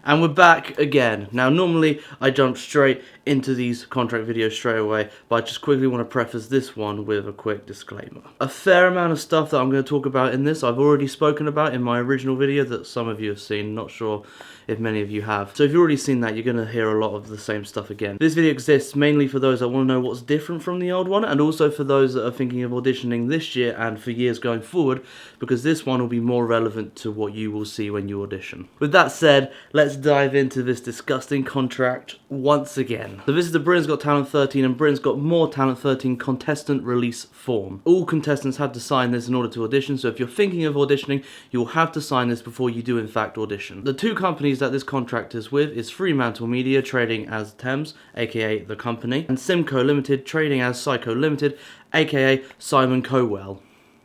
And we're back again. Now, normally I jump straight into these contract videos straight away, but I just quickly want to preface this one with a quick disclaimer. A fair amount of stuff that I'm going to talk about in this I've already spoken about in my original video that some of you have seen, not sure if many of you have. So if you've already seen that, you're going to hear a lot of the same stuff again. This video exists mainly for those that want to know what's different from the old one, and also for those that are thinking of auditioning this year and for years going forward, because this one will be more relevant to what you will see when you audition. With that said, let's dive into this disgusting contract once again. So this is the Britain's Got Talent 13 and Britain's Got More Talent 13 contestant release form. All contestants had to sign this in order to audition, so if you're thinking of auditioning, you'll have to sign this before you do in fact audition. The two companies that this contract is with is Fremantle Media, trading as Thames, aka The Company, and Simcoe Limited, trading as Psycho Limited, aka Simon Cowell.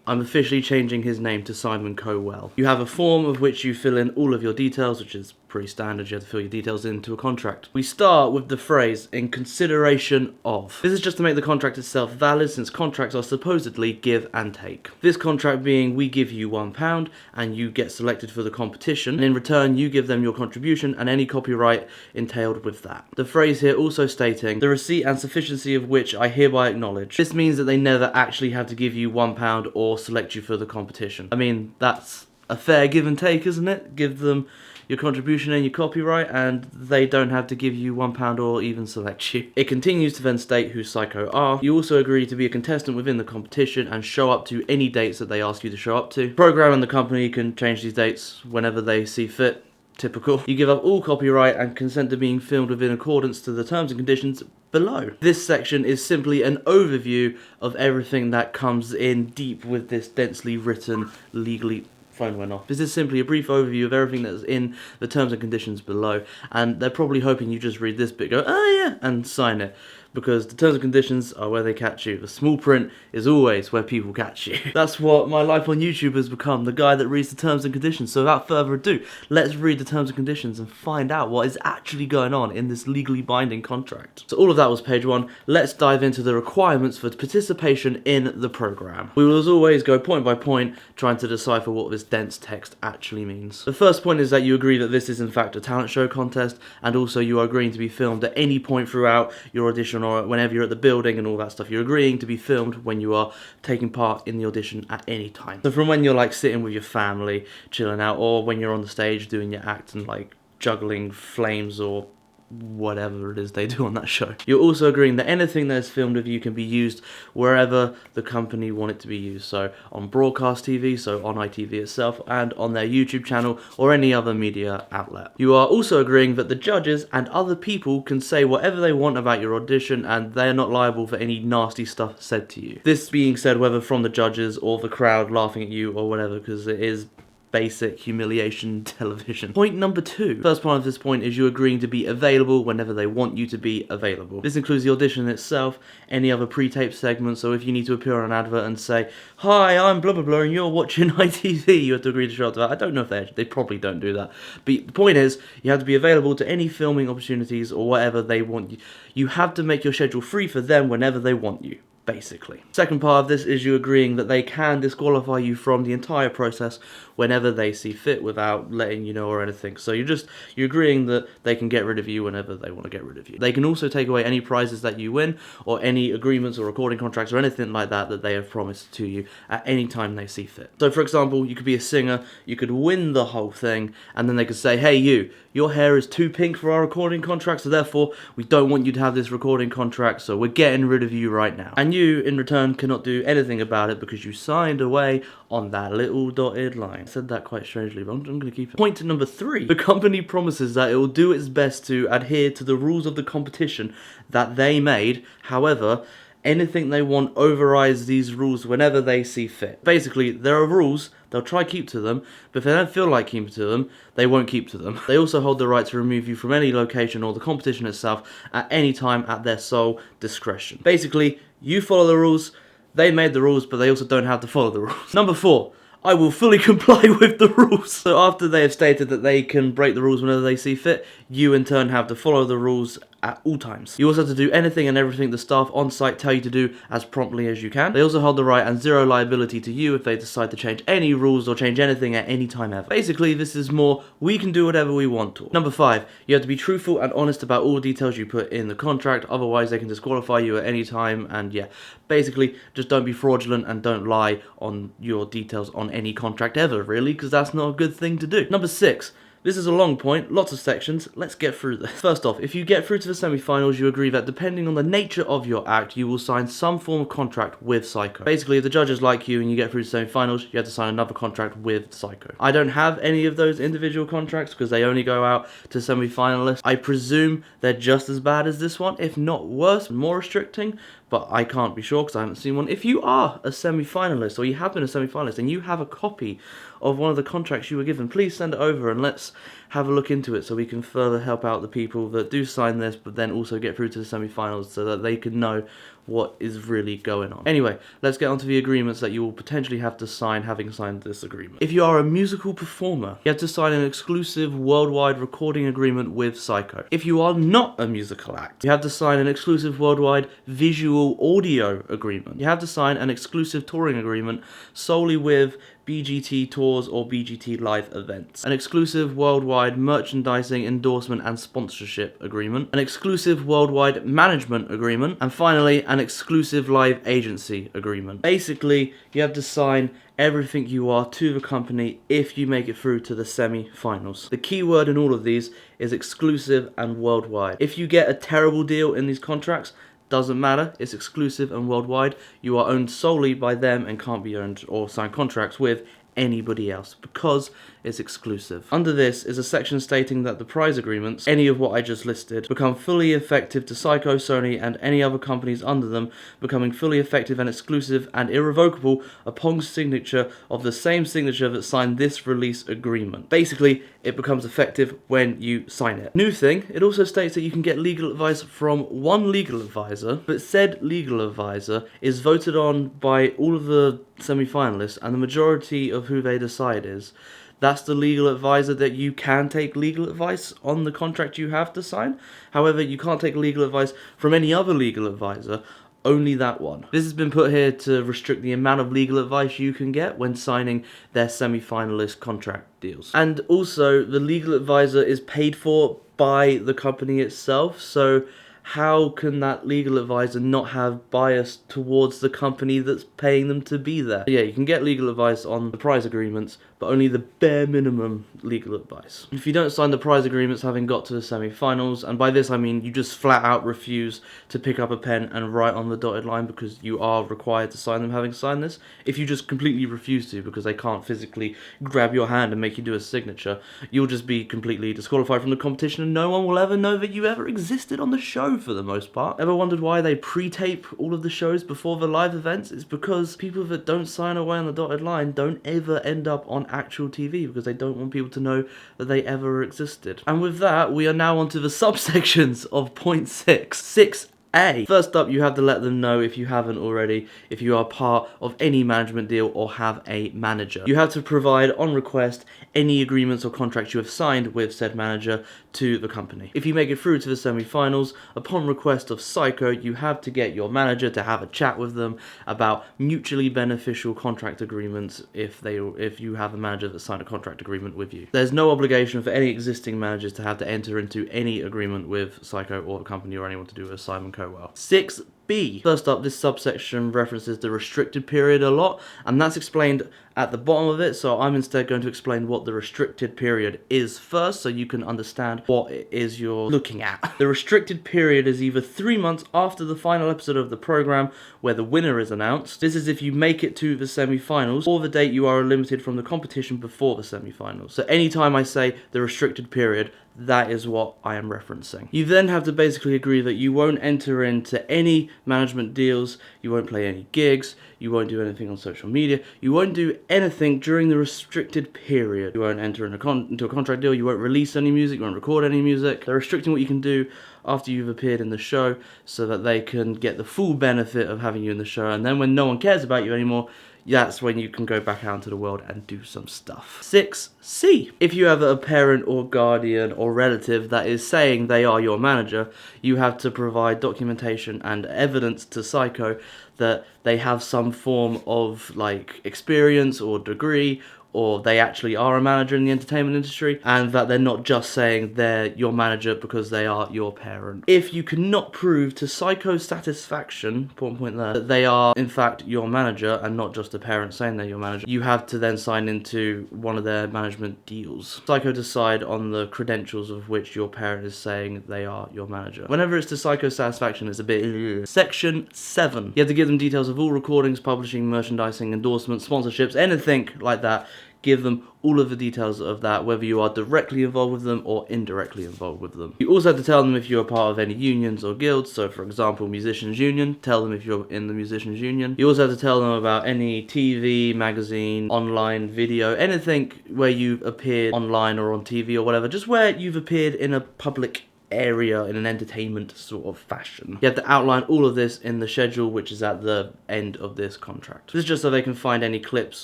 I'm officially changing his name to Simon Cowell. You have a form of which you fill in all of your details, which is pretty standard. You have to fill your details into a contract. We start with the phrase, in consideration of. This is just to make the contract itself valid, since contracts are supposedly give and take. This contract being, we give you £1 and you get selected for the competition, and in return you give them your contribution and any copyright entailed with that. The phrase here also stating, the receipt and sufficiency of which I hereby acknowledge. This means that they never actually have to give you £1 or select you for the competition. I mean, that's a fair give and take, isn't it? Give them your contribution and your copyright, and they don't have to give you £1 or even select you. It continues to then state who Psycho are. You also agree to be a contestant within the competition and show up to any dates that they ask you to show up to. The program and the company can change these dates whenever they see fit. Typical. You give up all copyright and consent to being filmed within accordance to the terms and conditions below. This section is simply an overview of everything that comes in deep with this densely written, legally... Phone went off. This is simply a brief overview of everything that's in the terms and conditions below, and they're probably hoping you just read this bit, go, oh yeah, and sign it, because the terms and conditions are where they catch you. The small print is always where people catch you. That's what my life on YouTube has become, the guy that reads the terms and conditions. So without further ado, let's read the terms and conditions and find out what is actually going on in this legally binding contract. So all of that was page 1. Let's dive into the requirements for participation in the program. We will as always go point by point, trying to decipher what this dense text actually means. The first point is that you agree that this is in fact a talent show contest, and also you are agreeing to be filmed at any point throughout your audition or whenever you're at the building and all that stuff. You're agreeing to be filmed when you are taking part in the audition at any time. So from when you're like sitting with your family, chilling out, or when you're on the stage doing your act and like juggling flames or whatever it is they do on that show. You're also agreeing that anything that is filmed of you can be used wherever the company want it to be used. So on broadcast TV, so on ITV itself, and on their YouTube channel or any other media outlet. You are also agreeing that the judges and other people can say whatever they want about your audition and they are not liable for any nasty stuff said to you. This being said whether from the judges or the crowd laughing at you or whatever, because it is basic humiliation television. Point number 2. First part of this point is you agreeing to be available whenever they want you to be available. This includes the audition itself, any other pre-taped segments, so if you need to appear on an advert and say, hi, I'm blah blah blah and you're watching ITV, you have to agree to show up to that. I don't know if they probably don't do that. But the point is, you have to be available to any filming opportunities or whatever they want you. You have to make your schedule free for them whenever they want you. Basically. Second part of this is you agreeing that they can disqualify you from the entire process whenever they see fit without letting you know or anything. So you're agreeing that they can get rid of you whenever they want to get rid of you. They can also take away any prizes that you win or any agreements or recording contracts or anything like that they have promised to you at any time they see fit. So for example, you could be a singer, you could win the whole thing, and then they could say, hey your hair is too pink for our recording contract, so therefore we don't want you to have this recording contract, so we're getting rid of you right now. And you, in return, cannot do anything about it because you signed away on that little dotted line. I said that quite strangely, but I'm going to keep it. Point number 3. The company promises that it will do its best to adhere to the rules of the competition that they made. However, anything they want overrides these rules whenever they see fit. Basically, there are rules, they'll try keep to them, but if they don't feel like keeping to them, they won't keep to them. They also hold the right to remove you from any location or the competition itself at any time at their sole discretion. Basically, you follow the rules, they made the rules, but they also don't have to follow the rules. Number 4. I will fully comply with the rules. So after they have stated that they can break the rules whenever they see fit, you in turn have to follow the rules at all times. You also have to do anything and everything the staff on site tell you to do as promptly as you can. They also hold the right and zero liability to you if they decide to change any rules or change anything at any time ever. Basically, this is more, we can do whatever we want to. Number 5, you have to be truthful and honest about all details you put in the contract, otherwise they can disqualify you at any time. And yeah, basically, just don't be fraudulent and don't lie on your details on any contract ever, really, because that's not a good thing to do. Number 6, this is a long point, lots of sections, let's get through this. First off, if you get through to the semi-finals, you agree that depending on the nature of your act, you will sign some form of contract with Psycho. Basically, if the judges like you and you get through to semi-finals, you have to sign another contract with Psycho. I don't have any of those individual contracts because they only go out to semi-finalists. I presume they're just as bad as this one, if not worse, more restricting, but I can't be sure because I haven't seen one. If you are a semi-finalist or you have been a semi-finalist and you have a copy of one of the contracts you were given, please send it over and let's have a look into it so we can further help out the people that do sign this but then also get through to the semi-finals so that they can know what is really going on. Anyway, let's get on to the agreements that you will potentially have to sign having signed this agreement. If you are a musical performer, you have to sign an exclusive worldwide recording agreement with Psycho. If you are not a musical act, you have to sign an exclusive worldwide visual audio agreement. You have to sign an exclusive touring agreement solely with BGT tours or BGT live events, an exclusive worldwide merchandising, endorsement and sponsorship agreement, an exclusive worldwide management agreement, and finally an exclusive live agency agreement. Basically, you have to sign everything you are to the company if you make it through to the semi-finals. The key word in all of these is exclusive and worldwide. If you get a terrible deal in these contracts, doesn't matter, it's exclusive and worldwide. You are owned solely by them and can't be owned or sign contracts with anybody else because it's exclusive. Under this is a section stating that the prize agreements, any of what I just listed, become fully effective to Psycho, Sony and any other companies under them, becoming fully effective and exclusive and irrevocable upon signature of the same signature that signed this release agreement. Basically, it becomes effective when you sign it. New thing, it also states that you can get legal advice from one legal advisor, but said legal advisor is voted on by all of the semi-finalists and the majority of who they decide is. That's the legal advisor that you can take legal advice on the contract you have to sign. However, you can't take legal advice from any other legal advisor, only that one. This has been put here to restrict the amount of legal advice you can get when signing their semi-finalist contract deals. And also, the legal advisor is paid for by the company itself, so how can that legal advisor not have bias towards the company that's paying them to be there? Yeah, you can get legal advice on the prize agreements, but only the bare minimum legal advice. If you don't sign the prize agreements having got to the semi-finals, and by this I mean you just flat out refuse to pick up a pen and write on the dotted line because you are required to sign them having signed this. If you just completely refuse to because they can't physically grab your hand and make you do a signature, you'll just be completely disqualified from the competition and no one will ever know that you ever existed on the show for the most part. Ever wondered why they pre-tape all of the shows before the live events? It's because people that don't sign away on the dotted line don't ever end up on actual TV because they don't want people to know that they ever existed. And with that, we are now onto the subsections of point 6. 6A. First up, you have to let them know, if you haven't already, if you are part of any management deal or have a manager. You have to provide, on request, any agreements or contracts you have signed with said manager to the company. If you make it through to the semi-finals, upon request of Psycho, you have to get your manager to have a chat with them about mutually beneficial contract agreements if you have a manager that signed a contract agreement with you. There's no obligation for any existing managers to have to enter into any agreement with Psycho or the company or anyone to do with Simon Cowell. 6B. First up, this subsection references the restricted period a lot, and that's explained at the bottom of it, so I'm instead going to explain what the restricted period is first, so you can understand what it is you're looking at. The restricted period is either 3 months after the final episode of the program where the winner is announced. This is if you make it to the semi-finals, or the date you are limited from the competition before the semi-finals. So anytime I say the restricted period, that is what I am referencing. You then have to basically agree that you won't enter into any management deals, you won't play any gigs, you won't do anything on social media, you won't do anything during the restricted period. You won't enter into a contract deal, you won't release any music, you won't record any music. They're restricting what you can do after you've appeared in the show so that they can get the full benefit of having you in the show, and then when no one cares about you anymore, that's when you can go back out into the world and do some stuff. 6C. If you have a parent or guardian or relative that is saying they are your manager, you have to provide documentation and evidence to Psycho that they have some form of like experience or degree, or they actually are a manager in the entertainment industry, and that they're not just saying they're your manager because they are your parent. If you cannot prove to Psycho's satisfaction, important point there, that they are in fact your manager and not just a parent saying they're your manager, you have to then sign into one of their management deals. Psycho decide on the credentials of which your parent is saying they are your manager. Whenever it's to Psycho's satisfaction, it's a bit... Section 7. You have to give them details of all recordings, publishing, merchandising, endorsements, sponsorships, anything like that. Give them all of the details of that, whether you are directly involved with them or indirectly involved with them. You also have to tell them if you're a part of any unions or guilds. So for example, musicians union, tell them if you're in the musicians union. You also have to tell them about any TV, magazine, online video, anything where you've appeared online or on TV or whatever, just where you've appeared in a public area in an entertainment sort of fashion. You have to outline all of this in the schedule, which is at the end of this contract. This is just so they can find any clips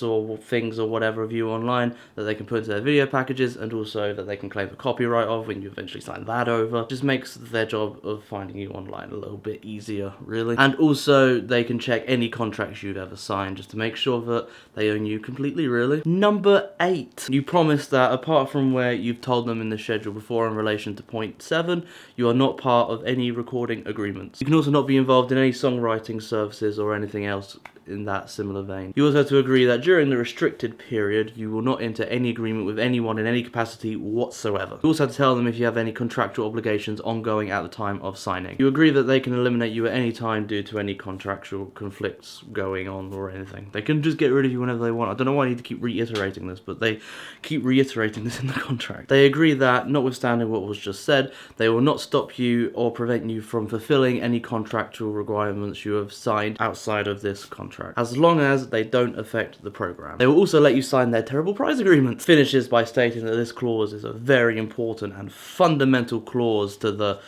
or things or whatever of you online that they can put into their video packages, and also that they can claim the copyright of when you eventually sign that over. Just makes their job of finding you online a little bit easier, really. And also they can check any contracts you've ever signed just to make sure that they own you completely, really. Number 8. You promise that apart from where you've told them in the schedule before in relation to point 7, you are not part of any recording agreements. You can also not be involved in any songwriting services or anything else in that similar vein. You also have to agree that during the restricted period, you will not enter any agreement with anyone in any capacity whatsoever. You also have to tell them if you have any contractual obligations ongoing at the time of signing. You agree that they can eliminate you at any time due to any contractual conflicts going on or anything. They can just get rid of you whenever they want. I don't know why I need to keep reiterating this, but they keep reiterating this in the contract. They agree that, notwithstanding what was just said, they will not stop you or prevent you from fulfilling any contractual requirements you have signed outside of this contract, as long as they don't affect the program. They will also let you sign their terrible prize agreement. Finishes by stating that this clause is a very important and fundamental clause to the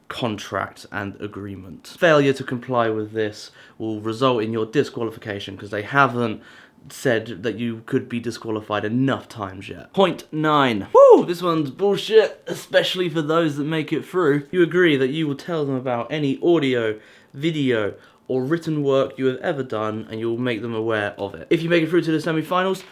contract and agreement. Failure to comply with this will result in your disqualification because they haven't said that you could be disqualified enough times yet. Point 9. Woo! This one's bullshit, especially for those that make it through. You agree that you will tell them about any audio, video, or written work you have ever done, and you will make them aware of it. If you make it through to the semi-finals,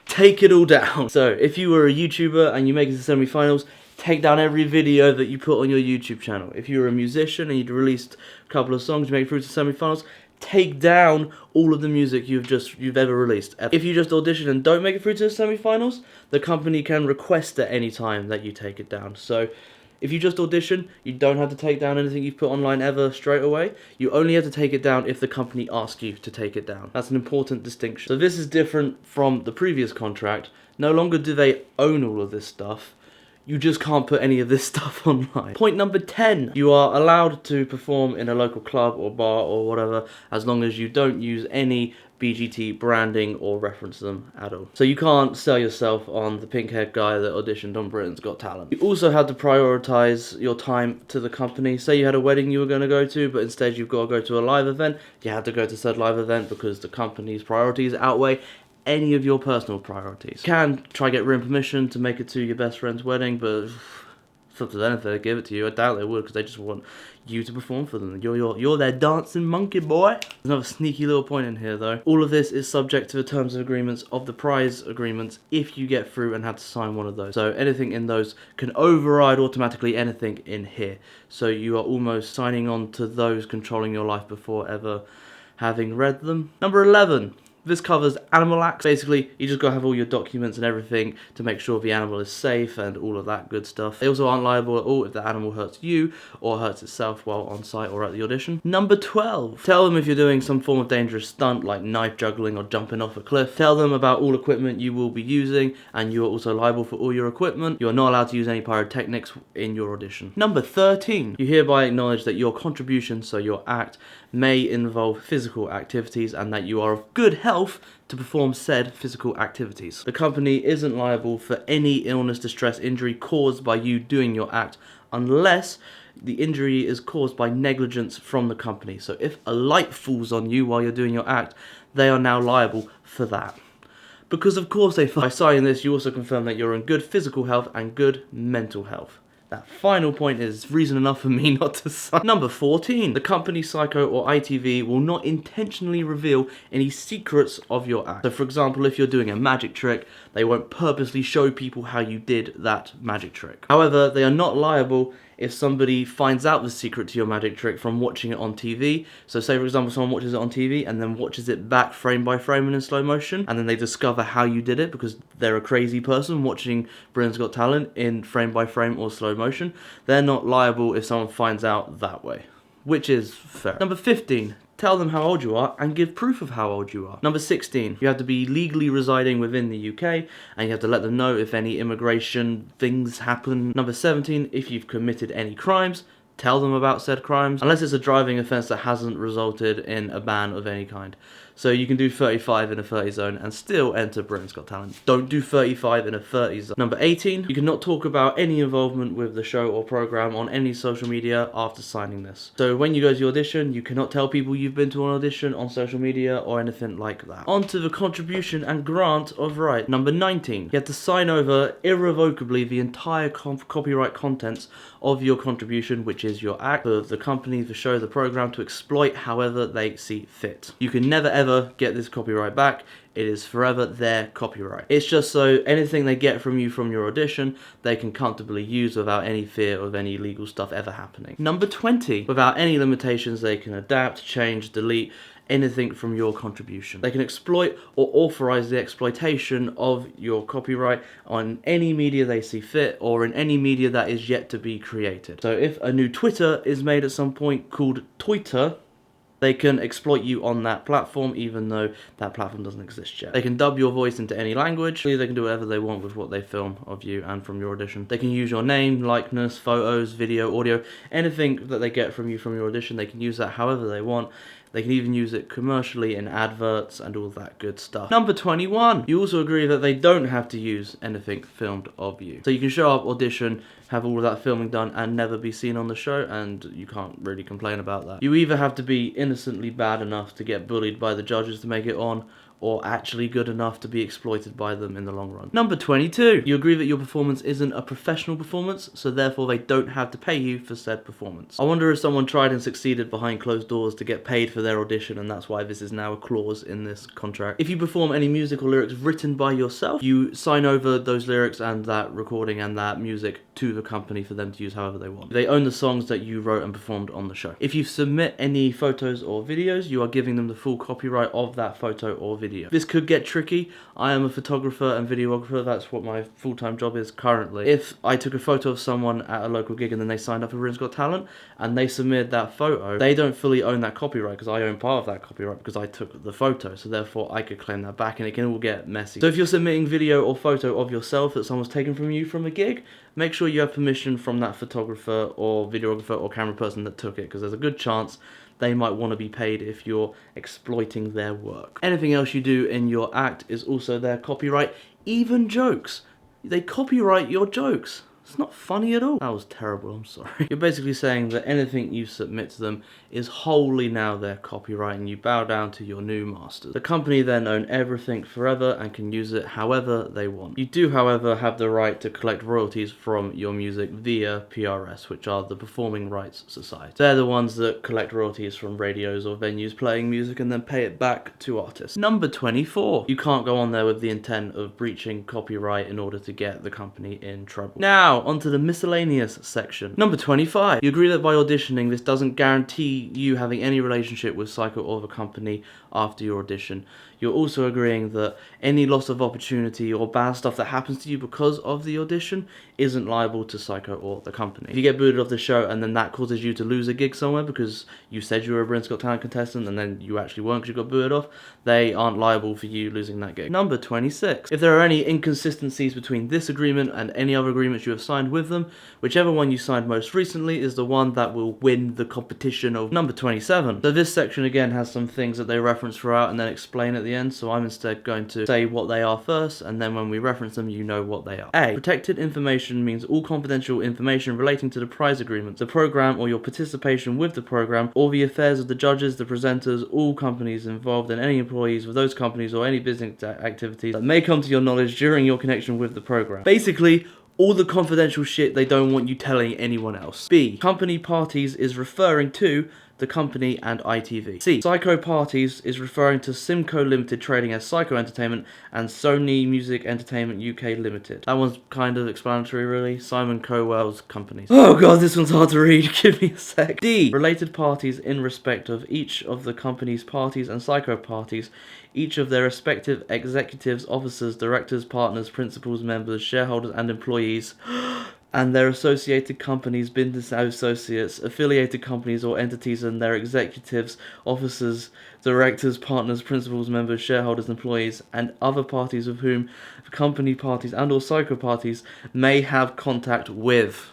take it all down. So, if you were a YouTuber and you make it to the semi-finals, take down every video that you put on your YouTube channel. If you were a musician and you'd released a couple of songs, you make it through to the semi-finals, take down all of the music you've ever released. If you just audition and don't make it through to the semi-finals, the company can request at any time that you take it down. So if you just audition, you don't have to take down anything you've put online ever straight away. You only have to take it down if the company asks you to take it down. That's an important distinction. So this is different from the previous contract. No longer do they own all of this stuff. You just can't put any of this stuff online. Point number 10. You are allowed to perform in a local club or bar or whatever, as long as you don't use any BGT branding or reference them at all. So you can't sell yourself on the pink-haired guy that auditioned on Britain's Got Talent. You also had to prioritize your time to the company. Say you had a wedding you were going to go to, but instead you've got to go to a live event. You had to go to said live event because the company's priorities outweigh any of your personal priorities. You can try get written permission to make it to your best friend's wedding, but it's up to them if they give it to you. I doubt they would, because they just want you to perform for them. You're their dancing monkey, boy. There's another sneaky little point in here, though. All of this is subject to the terms of agreements of the prize agreements if you get through and have to sign one of those. So anything in those can override automatically anything in here. So you are almost signing on to those controlling your life before ever having read them. Number 11. This covers animal acts. Basically, you just gotta have all your documents and everything to make sure the animal is safe and all of that good stuff. They also aren't liable at all if the animal hurts you or hurts itself while on site or at the audition. Number 12. Tell them if you're doing some form of dangerous stunt like knife juggling or jumping off a cliff. Tell them about all equipment you will be using, and you are also liable for all your equipment. You are not allowed to use any pyrotechnics in your audition. Number 13. You hereby acknowledge that your contribution, so your act, may involve physical activities and that you are of good health to perform said physical activities. The company isn't liable for any illness, distress, injury caused by you doing your act unless the injury is caused by negligence from the company. So if a light falls on you while you're doing your act, they are now liable for that. Because of course by signing this, you also confirm that you're in good physical health and good mental health. That final point is reason enough for me not to sign. Number 14. The company, Psycho, or ITV will not intentionally reveal any secrets of your act. So for example, if you're doing a magic trick, they won't purposely show people how you did that magic trick. However, they are not liable if somebody finds out the secret to your magic trick from watching it on TV. So say for example someone watches it on TV and then watches it back frame by frame and in slow motion, and then they discover how you did it because they're a crazy person watching Britain's Got Talent in frame by frame or slow motion. They're not liable if someone finds out that way, which is fair. Number 15. Tell them how old you are and give proof of how old you are. Number 16, you have to be legally residing within the UK and you have to let them know if any immigration things happen. Number 17, if you've committed any crimes, tell them about said crimes, unless it's a driving offence that hasn't resulted in a ban of any kind. So you can do 35 in a 30 zone and still enter Britain's Got Talent. Don't do 35 in a 30 zone. Number 18, you cannot talk about any involvement with the show or programme on any social media after signing this. So when you go to your audition, you cannot tell people you've been to an audition on social media or anything like that. On to the contribution and grant of right. Number 19, you have to sign over irrevocably the entire copyright contents of your contribution, which is your act, for the company, the show, the programme to exploit however they see fit. You can never ever get this copyright back. It is forever their copyright. It's just so anything they get from you from your audition, they can comfortably use without any fear of any legal stuff ever happening. Number 20, without any limitations, they can adapt, change, delete anything from your contribution. They can exploit or authorize the exploitation of your copyright on any media they see fit or in any media that is yet to be created. So if a new Twitter is made at some point called Twitter, they can exploit you on that platform even though that platform doesn't exist yet. They can dub your voice into any language. They can do whatever they want with what they film of you and from your audition. They can use your name, likeness, photos, video, audio, anything that they get from you from your audition, they can use that however they want. They can even use it commercially in adverts and all that good stuff. Number 21, you also agree that they don't have to use anything filmed of you. So you can show up, audition, have all of that filming done and never be seen on the show, and you can't really complain about that. You either have to be innocently bad enough to get bullied by the judges to make it on, or actually good enough to be exploited by them in the long run. Number 22, you agree that your performance isn't a professional performance, so therefore they don't have to pay you for said performance. I wonder if someone tried and succeeded behind closed doors to get paid for their audition, and that's why this is now a clause in this contract. If you perform any music or lyrics written by yourself, you sign over those lyrics and that recording and that music to the company for them to use however they want. They own the songs that you wrote and performed on the show. If you submit any photos or videos, you are giving them the full copyright of that photo or video. This could get tricky. I am a photographer and videographer. That's what my full-time job is currently. If I took a photo of someone at a local gig and then they signed up for Britain's Got Talent and they submitted that photo, they don't fully own that copyright because I own part of that copyright because I took the photo. So therefore I could claim that back and it can all get messy. So if you're submitting video or photo of yourself that someone's taken from you from a gig, make sure you have permission from that photographer or videographer or camera person that took it, because there's a good chance they might want to be paid if you're exploiting their work. Anything else you do in your act is also their copyright, even jokes. They copyright your jokes. It's not funny at all. That was terrible, I'm sorry. You're basically saying that anything you submit to them is wholly now their copyright and you bow down to your new masters. The company then own everything forever and can use it however they want. You do, however, have the right to collect royalties from your music via PRS, which are the Performing Rights Society. They're the ones that collect royalties from radios or venues playing music and then pay it back to artists. Number 24. You can't go on there with the intent of breaching copyright in order to get the company in trouble. Now, onto the miscellaneous section. Number 25. You agree that by auditioning, this doesn't guarantee you having any relationship with Psycho or the company after your audition. You're also agreeing that any loss of opportunity or bad stuff that happens to you because of the audition isn't liable to Psycho or the company. If you get booted off the show and then that causes you to lose a gig somewhere because you said you were a Britain's Got Talent contestant and then you actually weren't because you got booted off, they aren't liable for you losing that gig. Number 26. If there are any inconsistencies between this agreement and any other agreements you have signed with them, whichever one you signed most recently is the one that will win the competition of. Number 27. So this section again has some things that they reference throughout and then explain at the end, so I'm instead going to say what they are first, and then when we reference them, you know what they are. A. Protected information means all confidential information relating to the prize agreement, the program, or your participation with the program, or the affairs of the judges, the presenters, all companies involved, and any employees of those companies or any business activities that may come to your knowledge during your connection with the program. Basically, all the confidential shit they don't want you telling anyone else. B. Company parties is referring to the company and ITV. C. Psycho Parties is referring to Simco Limited trading as Psycho Entertainment and Sony Music Entertainment UK Limited. That one's kind of explanatory, really. Simon Cowell's companies. Oh god, this one's hard to read. Give me a sec. D. Related parties in respect of each of the company's parties and Psycho Parties, each of their respective executives, officers, directors, partners, principals, members, shareholders, and employees, and their associated companies, business associates, affiliated companies or entities, and their executives, officers, directors, partners, principals, members, shareholders, employees, and other parties with whom company parties and or Psycho Parties may have contact with.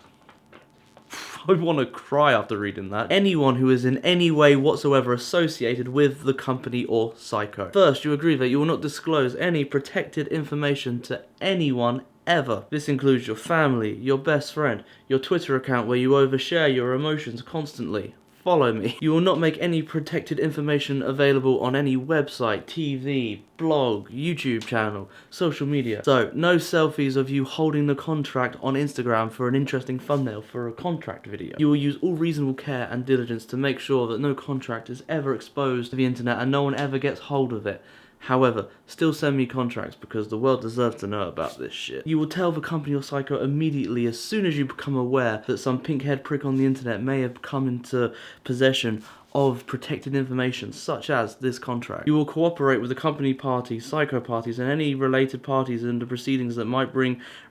I want to cry after reading that. Anyone who is in any way whatsoever associated with the company or Psycho. First, you agree that you will not disclose any protected information to anyone ever. This includes your family, your best friend, your Twitter account where you overshare your emotions constantly. Follow me. You will not make any protected information available on any website, TV, blog, YouTube channel, social media. So, no selfies of you holding the contract on Instagram for an interesting thumbnail for a contract video. You will use all reasonable care and diligence to make sure that no contract is ever exposed to the internet and no one ever gets hold of it. However, still send me contracts because the world deserves to know about this shit. You will tell the company or Psycho immediately as soon as you become aware that some pink-haired prick on the internet may have come into possession of protected information, such as this contract. You will cooperate with the company parties, Psycho Parties, and any related parties in the proceedings that might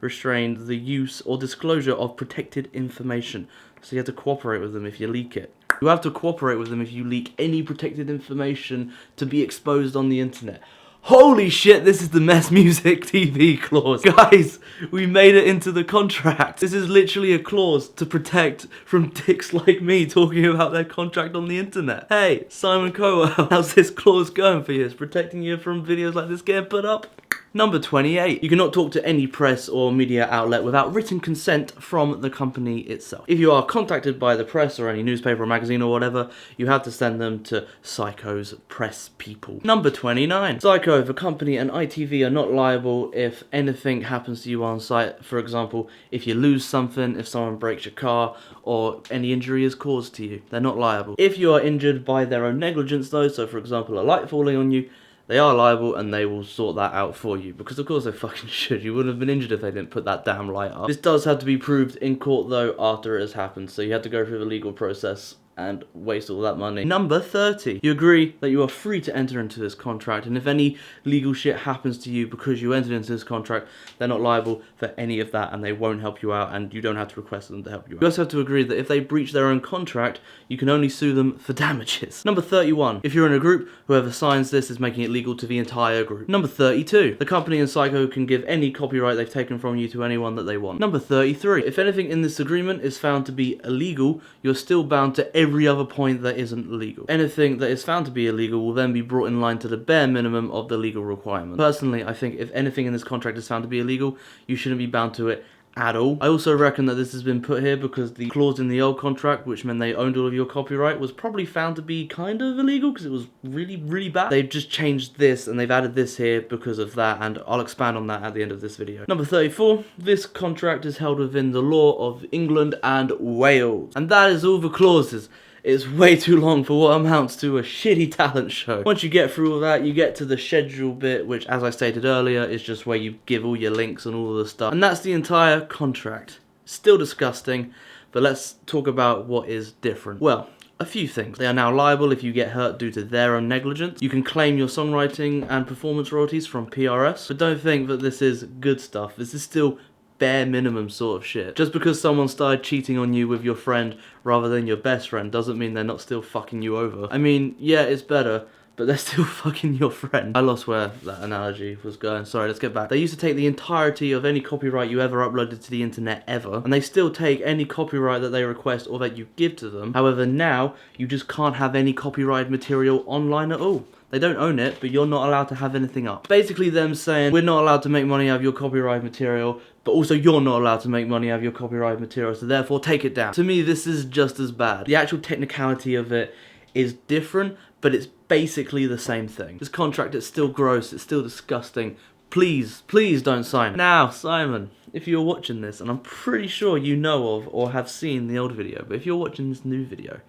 restrain the use or disclosure of protected information. So you have to cooperate with them if you leak it. You have to cooperate with them if you leak any protected information to be exposed on the internet. Holy shit, this is the Mess Music TV clause. Guys, we made it into the contract. This is literally a clause to protect from dicks like me talking about their contract on the internet. Hey, Simon Cowell, how's this clause going for you? It's protecting you from videos like this getting put up? Number 28. You cannot talk to any press or media outlet without written consent from the company itself. If you are contacted by the press or any newspaper or magazine or whatever, you have to send them to Psycho's press people. Number 29. Psycho, the company, and ITV are not liable if anything happens to you on site. For example, if you lose something, if someone breaks your car, or any injury is caused to you. They're not liable. If you are injured by their own negligence though, so for example a light falling on you, they are liable and they will sort that out for you. Because of course they fucking should. You wouldn't have been injured if they didn't put that damn light up. This does have to be proved in court though after it has happened. So you have to go through the legal process and waste all that money. Number 30. You agree that you are free to enter into this contract, and if any legal shit happens to you because you entered into this contract, they're not liable for any of that and they won't help you out, and you don't have to request them to help you out. You also have to agree that if they breach their own contract, you can only sue them for damages. Number 31. If you're in a group, whoever signs this is making it legal to the entire group. Number 32. The company and Psycho can give any copyright they've taken from you to anyone that they want. Number 33. If anything in this agreement is found to be illegal, you're still bound to every other point that isn't legal. Anything that is found to be illegal will then be brought in line to the bare minimum of the legal requirement. Personally, I think if anything in this contract is found to be illegal, you shouldn't be bound to it at all. I also reckon that this has been put here because the clause in the old contract, which meant they owned all of your copyright, was probably found to be kind of illegal because it was really, really bad. They've just changed this and they've added this here because of that, and I'll expand on that at the end of this video. Number 34. This contract is held within the law of England and Wales. And that is all the clauses. It's way too long for what amounts to a shitty talent show. Once you get through all that, you get to the schedule bit, which, as I stated earlier, is just where you give all your links and all of the stuff. And that's the entire contract. Still disgusting, but let's talk about what is different. Well, a few things. They are now liable if you get hurt due to their own negligence. You can claim your songwriting and performance royalties from PRS, but don't think that this is good stuff. This is still bare minimum sort of shit. Just because someone started cheating on you with your friend rather than your best friend doesn't mean they're not still fucking you over. I mean, yeah, it's better, but they're still fucking your friend. I lost where that analogy was going. Sorry, let's get back. They used to take the entirety of any copyright you ever uploaded to the internet ever, and they still take any copyright that they request or that you give to them. However, now, you just can't have any copyrighted material online at all. They don't own it, but you're not allowed to have anything up. Basically them saying, we're not allowed to make money out of your copyright material, but also you're not allowed to make money out of your copyright material, so therefore take it down. To me, this is just as bad. The actual technicality of it is different, but it's basically the same thing. This contract is still gross, it's still disgusting. Please, please don't sign it. Now, Simon, if you're watching this, and I'm pretty sure you know of or have seen the old video, but if you're watching this new video,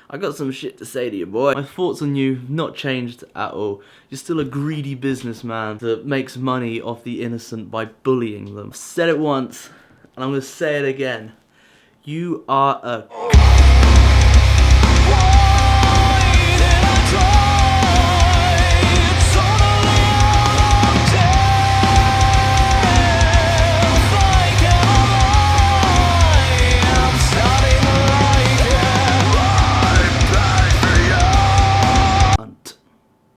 I got some shit to say to you, boy. My thoughts on you have not changed at all. You're still a greedy businessman that makes money off the innocent by bullying them. I've said it once, and I'm gonna say it again. You are a